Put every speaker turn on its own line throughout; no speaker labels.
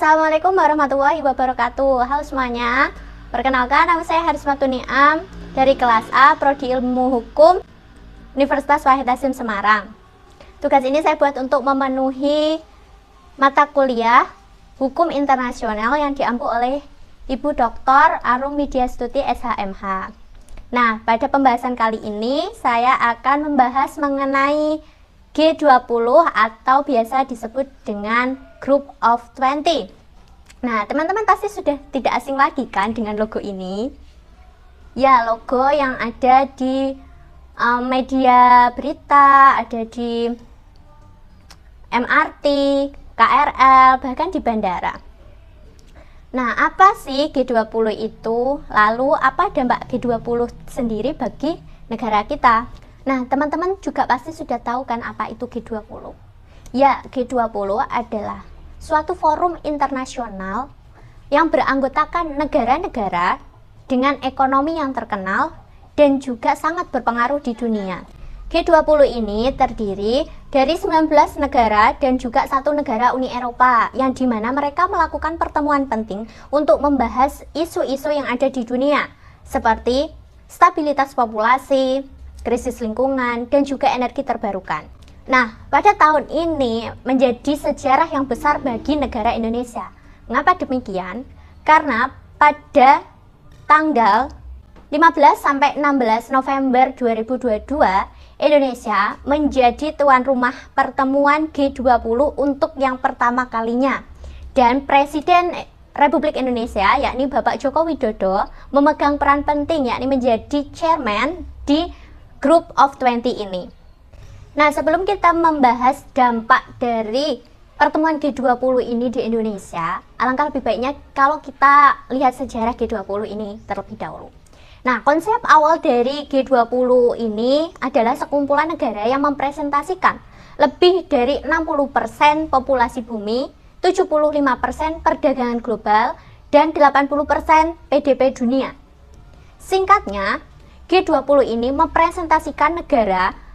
Assalamualaikum warahmatullahi wabarakatuh. Halo semuanya. Perkenalkan, nama saya Harismatu Niam dari kelas A Prodi Ilmu Hukum Universitas Wahid Hasyim Semarang. Tugas ini saya buat untuk memenuhi mata kuliah Hukum Internasional yang diampu oleh Ibu Dr. Arum Widyastuti SHMH. Nah, pada pembahasan kali ini saya akan membahas mengenai G20 atau biasa disebut dengan Group of 20. Nah, teman-teman pasti sudah tidak asing lagi kan dengan logo ini. Ya, logo yang ada di media berita, ada di MRT, KRL, bahkan di bandara. Nah, apa sih G20 itu? Lalu apa dampak G20 sendiri bagi negara kita? Nah, teman-teman juga pasti sudah tahu kan apa itu G20. Ya, G20 adalah suatu forum internasional yang beranggotakan negara-negara dengan ekonomi yang terkenal dan juga sangat berpengaruh di dunia. G20 ini terdiri dari 19 negara dan juga satu negara Uni Eropa yang dimana mereka melakukan pertemuan penting untuk membahas isu-isu yang ada di dunia seperti stabilitas populasi, krisis lingkungan, dan juga energi terbarukan. Nah, pada tahun ini menjadi sejarah yang besar bagi negara Indonesia. Mengapa demikian? Karena pada tanggal 15 sampai 16 November 2022, Indonesia menjadi tuan rumah pertemuan G20 untuk yang pertama kalinya. Dan Presiden Republik Indonesia, yakni Bapak Joko Widodo, memegang peran penting, yakni menjadi chairman di Group of 20 ini. Nah, sebelum kita membahas dampak dari pertemuan G20 ini di Indonesia, alangkah lebih baiknya kalau kita lihat sejarah G20 ini terlebih dahulu. Nah, konsep awal dari G20 ini adalah sekumpulan negara yang mempresentasikan lebih dari 60% populasi bumi, 75% perdagangan global, dan 80% PDB dunia. Singkatnya, G20 ini mempresentasikan negara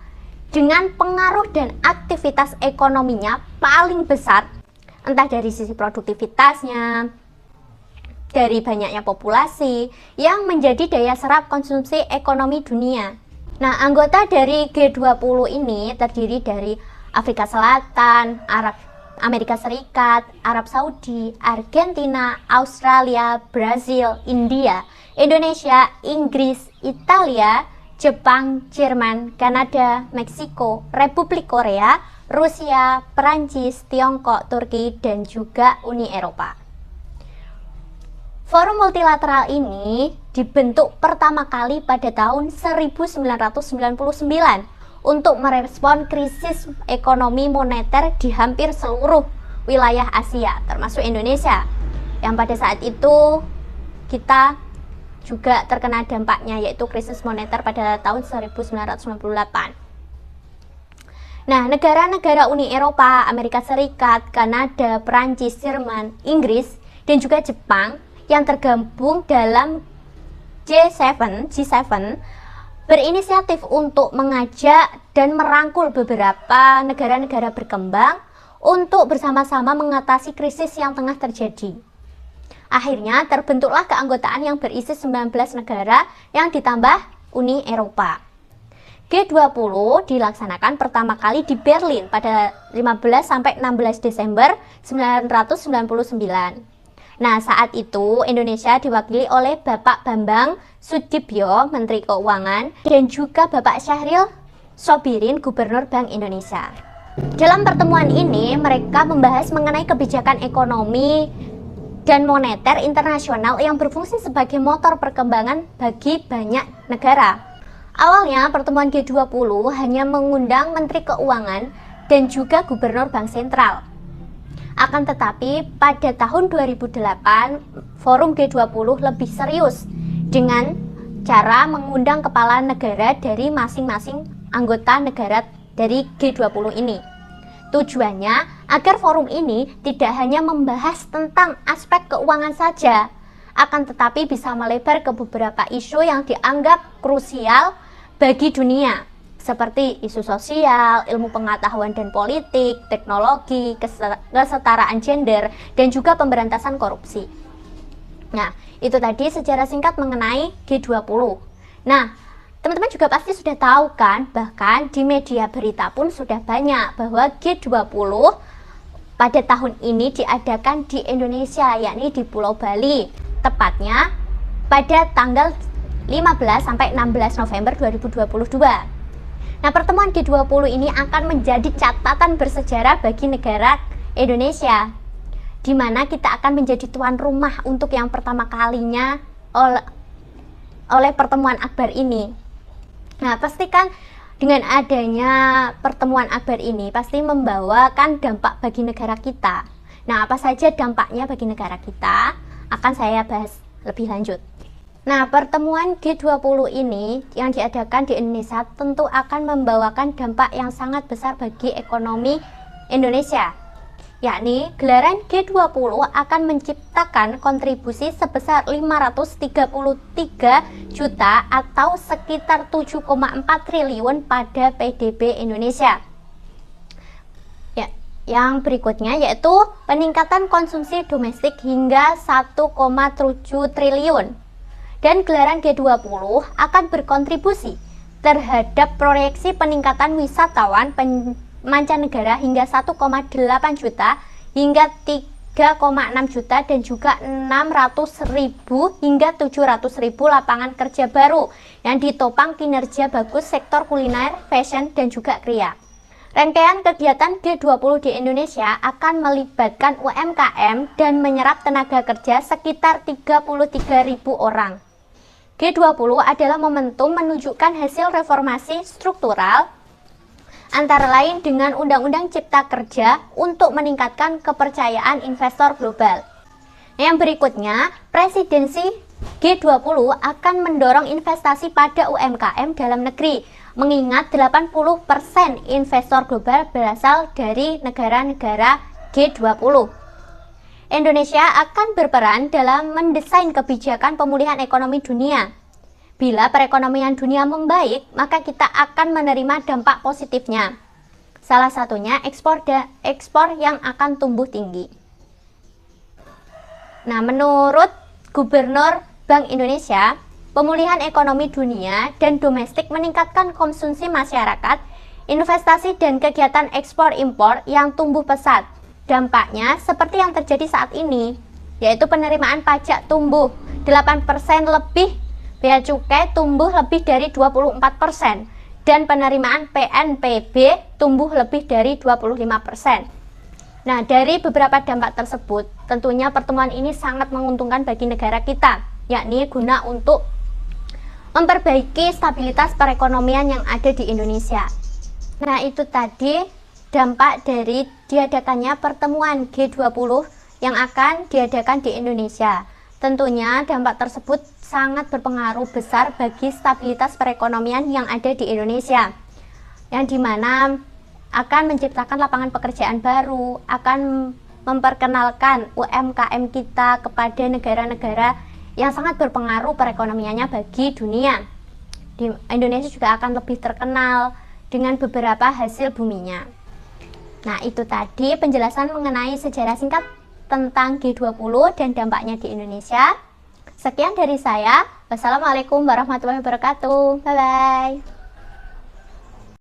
dengan pengaruh dan aktivitas ekonominya paling besar, entah dari sisi produktivitasnya, dari banyaknya populasi yang menjadi daya serap konsumsi ekonomi dunia. Nah, anggota dari G20 ini terdiri dari Afrika Selatan, Amerika Serikat, Arab Saudi, Argentina, Australia, Brazil, India, Indonesia, Inggris, Italia, Jepang, Jerman, Kanada, Meksiko, Republik Korea, Rusia, Perancis, Tiongkok, Turki, dan juga Uni Eropa. Forum multilateral ini dibentuk pertama kali pada tahun 1999 untuk merespon krisis ekonomi moneter di hampir seluruh wilayah Asia, termasuk Indonesia, yang pada saat itu kita juga terkena dampaknya, yaitu krisis moneter pada tahun 1998. Nah, negara-negara Uni Eropa, Amerika Serikat, Kanada, Perancis, Jerman, Inggris, dan juga Jepang yang tergabung dalam G7 berinisiatif untuk mengajak dan merangkul beberapa negara-negara berkembang untuk bersama-sama mengatasi krisis yang tengah terjadi. Akhirnya terbentuklah keanggotaan yang berisi 19 negara yang ditambah Uni Eropa. G20 dilaksanakan pertama kali di Berlin pada 15 sampai 16 Desember 1999. Nah, saat itu Indonesia diwakili oleh Bapak Bambang Sudibyo, Menteri Keuangan, dan juga Bapak Syahril Sobirin, Gubernur Bank Indonesia. Dalam pertemuan ini mereka membahas mengenai kebijakan ekonomi dan moneter internasional yang berfungsi sebagai motor perkembangan bagi banyak negara. Awalnya pertemuan G20 hanya mengundang Menteri Keuangan dan juga Gubernur Bank Sentral. Akan tetapi pada tahun 2008 forum G20 lebih serius dengan cara mengundang kepala negara dari masing-masing anggota negara dari G20 ini. Tujuannya agar forum ini tidak hanya membahas tentang aspek keuangan saja, akan tetapi bisa melebar ke beberapa isu yang dianggap krusial bagi dunia, seperti isu sosial, ilmu pengetahuan dan politik, teknologi, kesetaraan gender, dan juga pemberantasan korupsi. Nah, itu tadi sejarah singkat mengenai G20. Nah, teman-teman juga pasti sudah tahu kan, bahkan di media berita pun sudah banyak bahwa G20 pada tahun ini diadakan di Indonesia, yakni di Pulau Bali, tepatnya pada tanggal 15 sampai 16 November 2022. Nah, pertemuan G20 ini akan menjadi catatan bersejarah bagi negara Indonesia, di mana kita akan menjadi tuan rumah untuk yang pertama kalinya oleh pertemuan akbar ini. Nah, pastikan dengan adanya pertemuan akbar ini pasti membawakan dampak bagi negara kita. Nah, apa saja dampaknya bagi negara kita akan saya bahas lebih lanjut. Nah, pertemuan G20 ini yang diadakan di Indonesia tentu akan membawakan dampak yang sangat besar bagi ekonomi Indonesia, yakni gelaran G20 akan menciptakan kontribusi sebesar 533 juta atau sekitar 7,4 triliun pada PDB Indonesia. Ya, yang berikutnya yaitu peningkatan konsumsi domestik hingga 1,7 triliun. Dan gelaran G20 akan berkontribusi terhadap proyeksi peningkatan wisatawan mancanegara hingga 1,8 juta hingga 3,6 juta dan juga 600.000 hingga 700.000 lapangan kerja baru yang ditopang kinerja bagus sektor kuliner, fashion, dan juga kria. Rangkaian kegiatan G20 di Indonesia akan melibatkan UMKM dan menyerap tenaga kerja sekitar 33.000 orang. G20 adalah momentum menunjukkan hasil reformasi struktural antara lain dengan Undang-Undang Cipta Kerja untuk meningkatkan kepercayaan investor global. Yang berikutnya, presidensi G20 akan mendorong investasi pada UMKM dalam negeri, mengingat 80% investor global berasal dari negara-negara G20. Indonesia akan berperan dalam mendesain kebijakan pemulihan ekonomi dunia. Bila perekonomian dunia membaik, maka kita akan menerima dampak positifnya. Salah satunya ekspor yang akan tumbuh tinggi. Nah, menurut Gubernur Bank Indonesia, pemulihan ekonomi dunia dan domestik meningkatkan konsumsi masyarakat, investasi dan kegiatan ekspor-impor yang tumbuh pesat. Dampaknya seperti yang terjadi saat ini, yaitu penerimaan pajak tumbuh 8% lebih, bea cukai tumbuh lebih dari 24%, dan penerimaan PNBP tumbuh lebih dari 25%. Nah, dari beberapa dampak tersebut, tentunya pertemuan ini sangat menguntungkan bagi negara kita, yakni guna untuk memperbaiki stabilitas perekonomian yang ada di Indonesia. Nah, itu tadi dampak dari diadakannya pertemuan G20 yang akan diadakan di Indonesia. Tentunya dampak tersebut sangat berpengaruh besar bagi stabilitas perekonomian yang ada di Indonesia, yang dimana akan menciptakan lapangan pekerjaan baru, akan memperkenalkan UMKM kita kepada negara-negara yang sangat berpengaruh perekonomiannya bagi dunia. Di Indonesia juga akan lebih terkenal dengan beberapa hasil buminya. Nah, itu tadi penjelasan mengenai sejarah singkat tentang G20 dan dampaknya di Indonesia. Sekian dari saya. Wassalamualaikum warahmatullahi wabarakatuh. Bye-bye.